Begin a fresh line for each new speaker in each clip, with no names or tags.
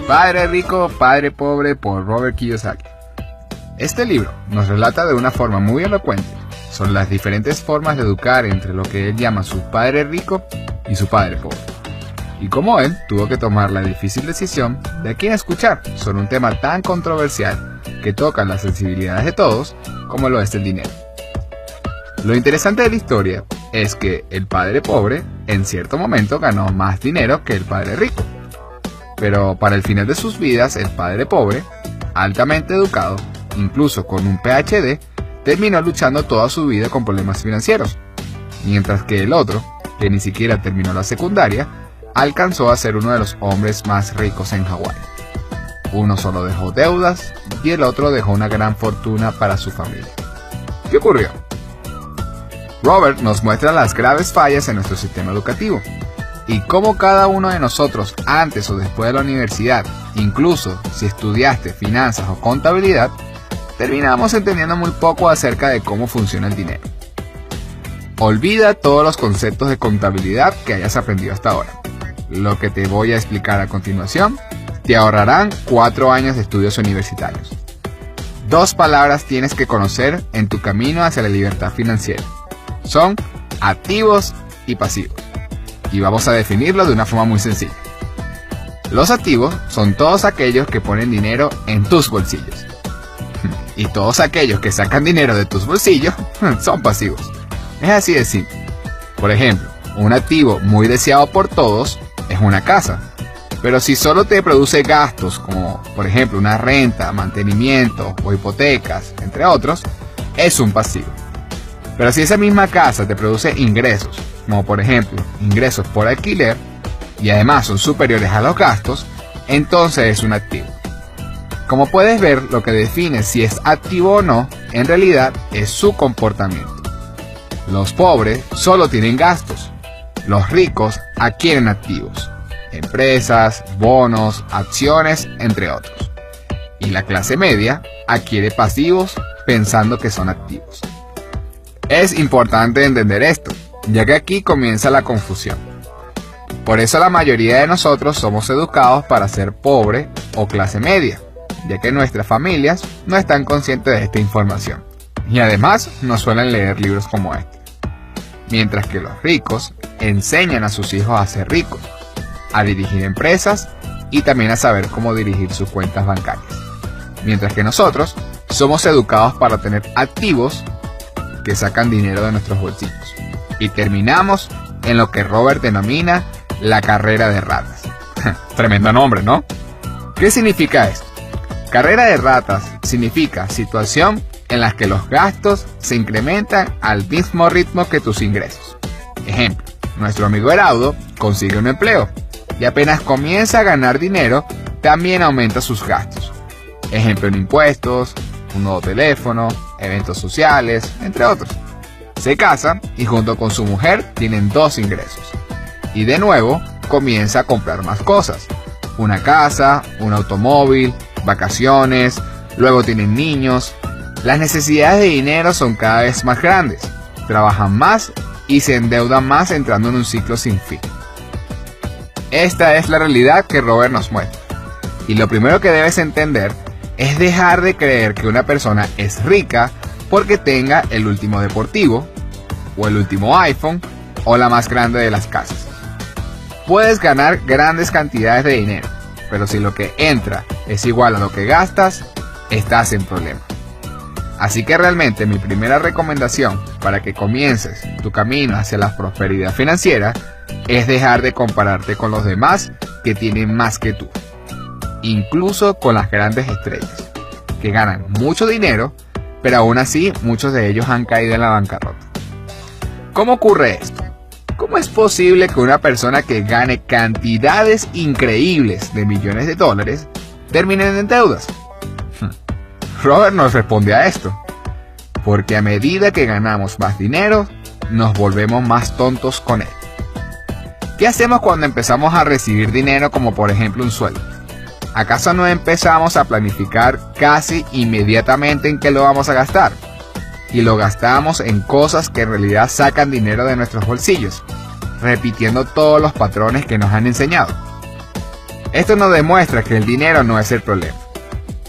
Padre rico, padre pobre por Robert Kiyosaki. Este libro nos relata de una forma muy elocuente sobre las diferentes formas de educar entre lo que él llama su padre rico y su padre pobre, y cómo él tuvo que tomar la difícil decisión de a quién escuchar sobre un tema tan controversial que toca las sensibilidades de todos como lo es el dinero. Lo interesante de la historia es que el padre pobre en cierto momento ganó más dinero que el padre rico, pero para el final de sus vidas el padre pobre, altamente educado, incluso con un PhD, terminó luchando toda su vida con problemas financieros, mientras que el otro, que ni siquiera terminó la secundaria, alcanzó a ser uno de los hombres más ricos en Hawái. Uno solo dejó deudas y el otro dejó una gran fortuna para su familia. ¿Qué ocurrió? Robert nos muestra las graves fallas en nuestro sistema educativo y cómo cada uno de nosotros antes o después de la universidad, incluso si estudiaste finanzas o contabilidad, terminamos entendiendo muy poco acerca de cómo funciona el dinero. Olvida todos los conceptos de contabilidad que hayas aprendido hasta ahora. Lo que te voy a explicar a continuación te ahorrarán 4 años de estudios universitarios. 2 palabras tienes que conocer en tu camino hacia la libertad financiera. Son activos y pasivos. Y vamos a definirlo de una forma muy sencilla. Los activos son todos aquellos que ponen dinero en tus bolsillos. Y todos aquellos que sacan dinero de tus bolsillos son pasivos. Es así de simple. Por ejemplo, un activo muy deseado por todos es una casa. Pero si solo te produce gastos como, por ejemplo, una renta, mantenimiento o hipotecas, entre otros, es un pasivo. Pero si esa misma casa te produce ingresos, como por ejemplo ingresos por alquiler, y además son superiores a los gastos, entonces es un activo. Como puedes ver, lo que define si es activo o no, en realidad es su comportamiento. Los pobres solo tienen gastos, los ricos adquieren activos, empresas, bonos, acciones, entre otros. Y la clase media adquiere pasivos pensando que son activos. Es importante entender esto, ya que aquí comienza la confusión. Por eso la mayoría de nosotros somos educados para ser pobre o clase media, ya que nuestras familias no están conscientes de esta información. Y además no suelen leer libros como este. Mientras que los ricos enseñan a sus hijos a ser ricos, a dirigir empresas y también a saber cómo dirigir sus cuentas bancarias. Mientras que nosotros somos educados para tener activos que sacan dinero de nuestros bolsillos. Y terminamos en lo que Robert denomina la carrera de ratas. Tremendo nombre, ¿no? ¿Qué significa esto? Carrera de ratas significa situación en la que los gastos se incrementan al mismo ritmo que tus ingresos. Ejemplo, nuestro amigo Heraudo consigue un empleo y apenas comienza a ganar dinero, también aumenta sus gastos. Ejemplo en impuestos, un nuevo teléfono, eventos sociales, entre otros. Se casa y junto con su mujer tienen 2 ingresos. Y de nuevo comienza a comprar más cosas. Una casa, un automóvil, vacaciones, luego tienen niños. Las necesidades de dinero son cada vez más grandes. Trabajan más y se endeudan más entrando en un ciclo sin fin. Esta es la realidad que Robert nos muestra. Y lo primero que debes entender es dejar de creer que una persona es rica porque tenga el último deportivo, o el último iPhone, o la más grande de las casas. Puedes ganar grandes cantidades de dinero, pero si lo que entra es igual a lo que gastas, estás en problema. Así que realmente mi primera recomendación para que comiences tu camino hacia la prosperidad financiera es dejar de compararte con los demás que tienen más que tú. Incluso con las grandes estrellas, que ganan mucho dinero, pero aún así muchos de ellos han caído en la bancarrota. ¿Cómo ocurre esto? ¿Cómo es posible que una persona que gane cantidades increíbles de millones de dólares termine en deudas? Robert nos responde a esto. Porque a medida que ganamos más dinero, nos volvemos más tontos con él. ¿Qué hacemos cuando empezamos a recibir dinero como por ejemplo un sueldo? ¿Acaso no empezamos a planificar casi inmediatamente en qué lo vamos a gastar? Y lo gastamos en cosas que en realidad sacan dinero de nuestros bolsillos, repitiendo todos los patrones que nos han enseñado. Esto nos demuestra que el dinero no es el problema.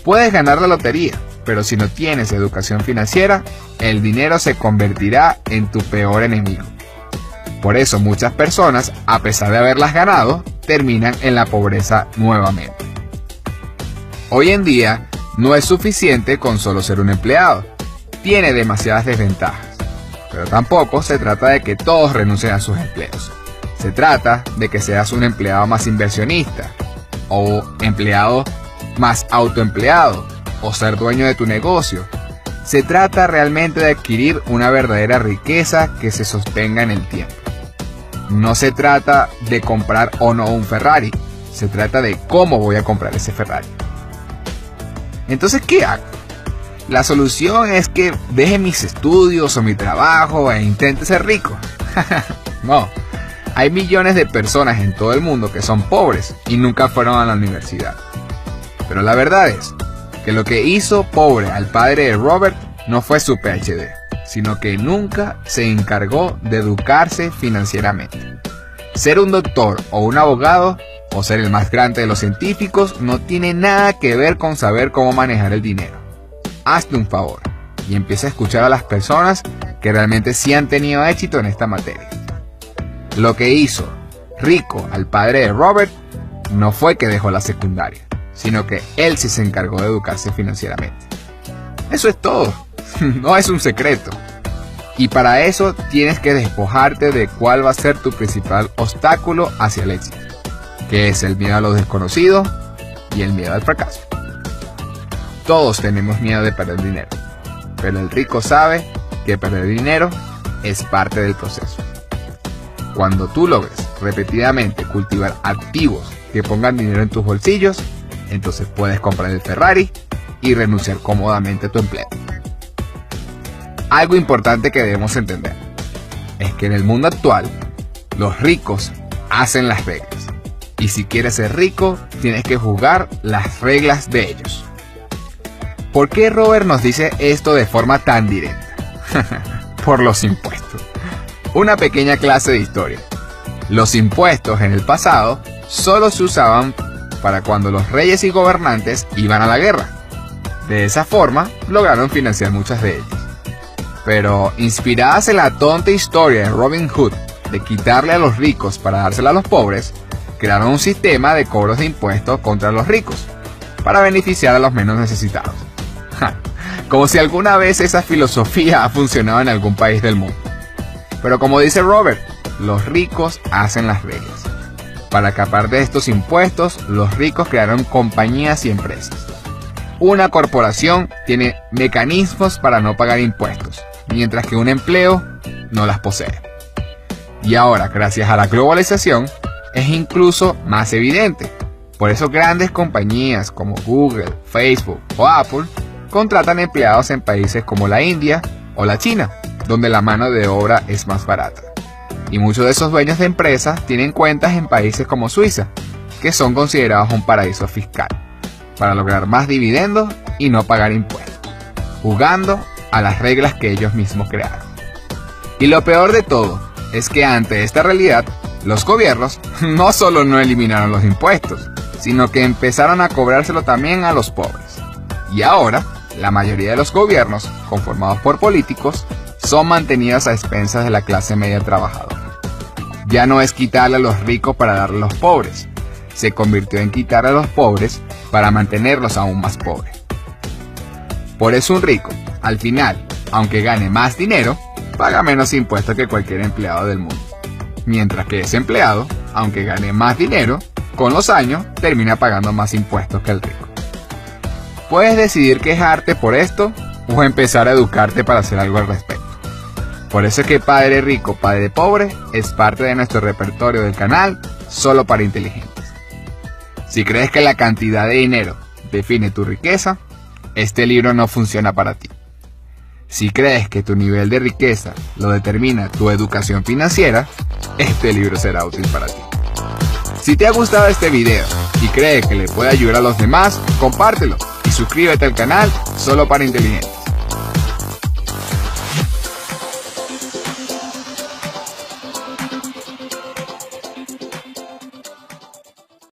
Puedes ganar la lotería, pero si no tienes educación financiera, el dinero se convertirá en tu peor enemigo. Por eso muchas personas, a pesar de haberlas ganado, terminan en la pobreza nuevamente. Hoy en día, no es suficiente con solo ser un empleado. Tiene demasiadas desventajas. Pero tampoco se trata de que todos renuncien a sus empleos. Se trata de que seas un empleado más inversionista, o empleado más autoempleado, o ser dueño de tu negocio. Se trata realmente de adquirir una verdadera riqueza que se sostenga en el tiempo. No se trata de comprar o no un Ferrari, se trata de cómo voy a comprar ese Ferrari. Entonces, ¿qué hago? La solución es que deje mis estudios o mi trabajo e intente ser rico. No, hay millones de personas en todo el mundo que son pobres y nunca fueron a la universidad. Pero la verdad es que lo que hizo pobre al padre de Robert no fue su PhD, sino que nunca se encargó de educarse financieramente. Ser un doctor o un abogado, o ser el más grande de los científicos, no tiene nada que ver con saber cómo manejar el dinero. Hazte un favor y empieza a escuchar a las personas que realmente sí han tenido éxito en esta materia. Lo que hizo rico al padre de Robert no fue que dejó la secundaria, sino que él sí se encargó de educarse financieramente. Eso es todo, no es un secreto. Y para eso tienes que despojarte de cuál va a ser tu principal obstáculo hacia el éxito, que es el miedo a lo desconocido y el miedo al fracaso. Todos tenemos miedo de perder dinero, pero el rico sabe que perder dinero es parte del proceso. Cuando tú logres repetidamente cultivar activos que pongan dinero en tus bolsillos, entonces puedes comprar el Ferrari y renunciar cómodamente a tu empleo. Algo importante que debemos entender es que en el mundo actual, los ricos hacen las reglas. Y si quieres ser rico, tienes que jugar las reglas de ellos. ¿Por qué Robert nos dice esto de forma tan directa? Por los impuestos. Una pequeña clase de historia. Los impuestos en el pasado solo se usaban para cuando los reyes y gobernantes iban a la guerra. De esa forma, lograron financiar muchas de ellas. Pero, inspiradas en la tonta historia de Robin Hood de quitarle a los ricos para dársela a los pobres, crearon un sistema de cobros de impuestos contra los ricos, para beneficiar a los menos necesitados. Como si alguna vez esa filosofía ha funcionado en algún país del mundo. Pero como dice Robert, los ricos hacen las reglas. Para escapar de estos impuestos, los ricos crearon compañías y empresas. Una corporación tiene mecanismos para no pagar impuestos, mientras que un empleo no las posee. Y ahora, gracias a la globalización, es incluso más evidente. Por eso grandes compañías como Google, Facebook o Apple contratan empleados en países como la India o la China, donde la mano de obra es más barata. Y muchos de esos dueños de empresas tienen cuentas en países como Suiza, que son considerados un paraíso fiscal, para lograr más dividendos y no pagar impuestos, jugando a las reglas que ellos mismos crearon. Y lo peor de todo es que ante esta realidad, los gobiernos no solo no eliminaron los impuestos, sino que empezaron a cobrárselo también a los pobres. Y ahora, la mayoría de los gobiernos, conformados por políticos, son mantenidos a expensas de la clase media trabajadora. Ya no es quitarle a los ricos para darle a los pobres, se convirtió en quitarle a los pobres para mantenerlos aún más pobres. Por eso un rico, al final, aunque gane más dinero, paga menos impuestos que cualquier empleado del mundo. Mientras que ese empleado, aunque gane más dinero, con los años termina pagando más impuestos que el rico. Puedes decidir quejarte por esto o empezar a educarte para hacer algo al respecto. Por eso es que Padre Rico, Padre Pobre es parte de nuestro repertorio del canal solo para inteligentes. Si crees que la cantidad de dinero define tu riqueza, este libro no funciona para ti. Si crees que tu nivel de riqueza lo determina tu educación financiera, este libro será útil para ti. Si te ha gustado este video y crees que le puede ayudar a los demás, compártelo y suscríbete al canal solo para inteligentes.